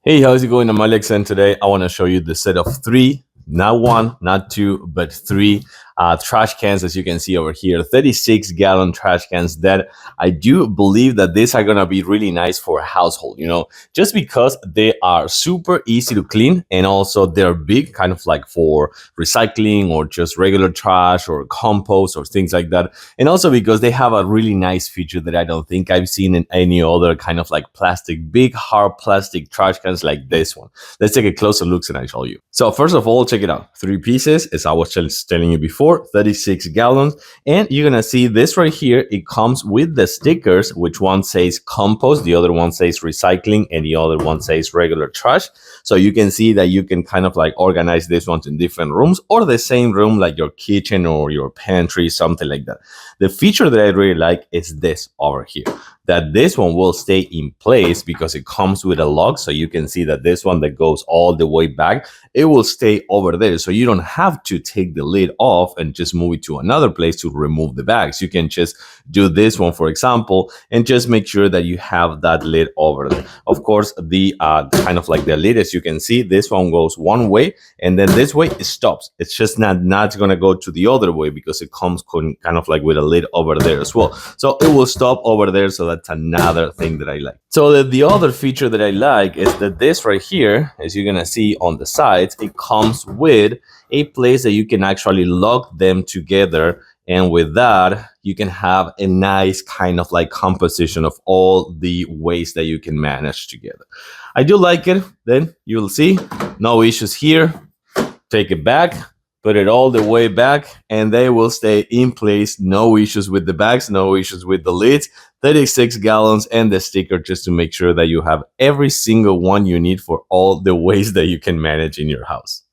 Hey, how's it going? I'm Alex, and today I want to show you the set of three, not one, not two, but three trash cans, as you can see over here, 36-gallon trash cans that I do believe that these are going to be really nice for a household, just because they are super easy to clean and also they're big, kind of like for recycling or just regular trash or compost or things like that. And also because they have a really nice feature that I don't think I've seen in any other kind of like plastic, big hard plastic trash cans like this one. Let's take a closer look and I show you. So first of all, check it out. Three pieces, as I was just telling you before, 36 gallons. And you're gonna see this right here. It comes with the stickers, which one says compost, the other one says recycling, and the other one says regular trash. So you can see that you can kind of like organize these ones in different rooms or the same room, like your kitchen or your pantry, something like that. The feature that I really like is this over here, that this one will stay in place because it comes with a lock. So you can see that this one that goes all the way back, it will stay over there. So you don't have to take the lid off and just move it to another place to remove the bags. You can just do this one, for example, and just make sure that you have that lid over there. Of course, the kind of like the lid, as you can see, this one goes one way, and then this way it stops. It's just not going to go to the other way because it comes kind of like with a lid over there as well. So it will stop over there. So that's another thing that I like. So the other feature that I like is that this right here, as you're gonna see on the sides, it comes with a place that you can actually lock them together. And with that, you can have a nice kind of like composition of all the waste that you can manage together. I do like it. Then you'll see no issues here. Take it back, put it all the way back, and they will stay in place. No issues with the bags, no issues with the lids. 36 gallons and the sticker, just to make sure that you have every single one you need for all the waste that you can manage in your house.